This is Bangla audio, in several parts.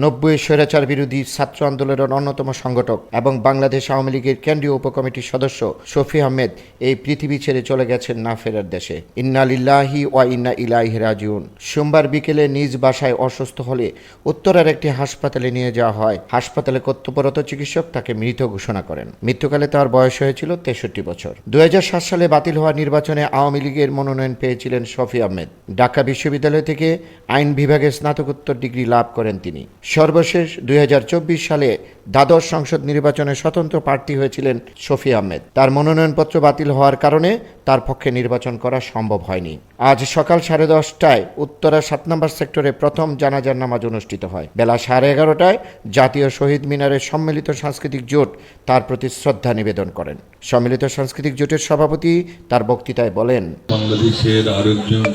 90 স্বৈরাচার বিরোধী ছাত্র আন্দোলনের অন্যতম সংগঠক এবং বাংলাদেশ আওয়ামী লীগের কেন্দ্রীয় উপকমিটির সদস্য শফি আহমেদ এই পৃথিবী ছেড়ে চলে গেছেন না ফেরার দেশে। ইন্না লিল্লাহি ওয়া ইন্না ইলাইহি রাজিউন। সোমবার বিকেলে নিজ বাসায় অসুস্থ হলে উত্তরার একটি হাসপাতালে নিয়ে যাওয়া হয়। হাসপাতালে কর্তব্যরত চিকিৎসক তাকে মৃত ঘোষণা করেন। মৃত্যুকালে তার বয়স হয়েছিল 63 বছর। 2007 সালে বাতিল হওয়া নির্বাচনে আওয়ামী লীগের মনোনয়ন পেয়েছিলেন শফি আহমেদ। ঢাকা বিশ্ববিদ্যালয় থেকে আইন বিভাগে স্নাতকোত্তর ডিগ্রি লাভ করেন তিনি। সর্বশেষ 2024 সালে দ্বাদশ সংসদ নির্বাচনে স্বতন্ত্র প্রার্থী হয়েছিলেন শফি আহমেদ। তার মনোনয়নপত্র বাতিল হওয়ার কারণে তার পক্ষে নির্বাচন করা সম্ভব হয়নি। আজ সকাল 10:30টায় উত্তরা 7 নম্বর সেক্টরে প্রথম জানাজার নামাজ অনুষ্ঠিত হয়। বেলা 11:30টায় জাতীয় শহীদ মিনারে সম্মিলিত সাংস্কৃতিক জোট তার প্রতি শ্রদ্ধা নিবেদন করেন। সম্মিলিত সাংস্কৃতিক জোটের সভাপতি তার বক্তৃতায় বলেন, বাংলাদেশের আরেকজন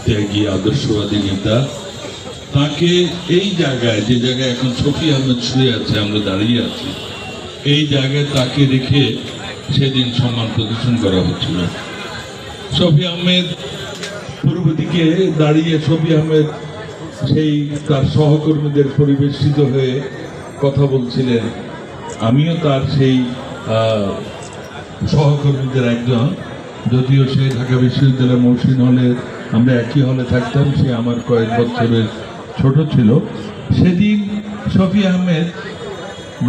ত্যাগী আদর্শবাদী নেতা, তাকে এই জায়গায়, যে জায়গায় এখন শফি আহমেদ শুয়ে আছে, আমরা দাঁড়িয়ে আছি, এই জায়গায় তাকে রেখে সেদিন সম্মান প্রদর্শন করা হচ্ছিল। শফি আহমেদ পূর্ব দিকে দাঁড়িয়ে শফি আহমেদ সেই তার সহকর্মীদের পরিবেশিত হয়ে কথা বলছিলেন। আমিও তার সেই সহকর্মীদের একজন, যদিও সে ঢাকা বিশ্ববিদ্যালয় মহসিন হলে আমরা একই হলে থাকতাম, সে আমার কয়েক বছরের ছোট ছিল। সেদিন শফি আহমেদ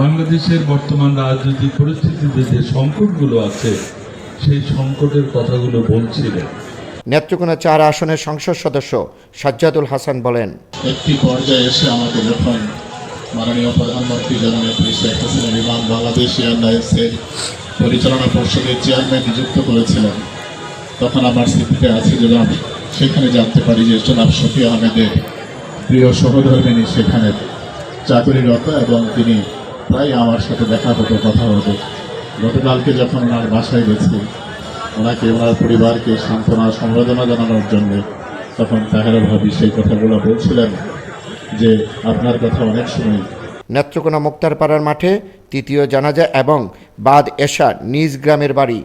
বাংলাদেশের বর্তমান রাজনৈতিক পরিস্থিতিতে যে সংকটগুলো আছে সেই সংকটের কথাগুলো বলছিলেন। নেত্রকোনা 4 আসনের সংসদ সদস্য সাজ্জাদুল হাসান বলেন, একটি পর্যায়ে এসে আমাকে যখন মাননীয় প্রধানমন্ত্রী জননেত্রী শেখ হাসিনা বিমান বাংলাদেশ এয়ারলাইন্সের পরিচালনা পর্ষদের চেয়ারম্যান নিযুক্ত করেছিলেন, তখন আমার স্মৃতিতে আছে যে সেখানে জানতে পারি যে জনাব শফি আহমেদের প্রিয় সহধর্মিনী সেখানে চাকরিরত এবং তিনি প্রায় আমার সাথে দেখা হতো, কথা হতো। গতকালকে যখন ওনার বাসায় গেছি, ওনাকে ওনার পরিবারকে সান্ত্বনা সম্বর্ধনা জানানোর জন্য, তখন তাহেরা ভাবি সেই কথাগুলো বলছিলেন যে আপনার কথা অনেক সময়। নেত্রকোনা মুক্তারপাড়ার মাঠে তৃতীয় জানাজা এবং বাদ এশা নিজ গ্রামের বাড়ি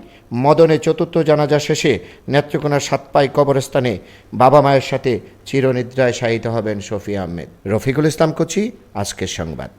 মদনে চতুর্থ জানাজা শেষে নেত্রকোনার সাতপাই কবরস্থানে বাবা মায়ের সাথে চিরনিদ্রায় শায়িত হবেন শফি আহমেদ। রফিকুল ইসলাম কোচি, আজকের সংবাদ।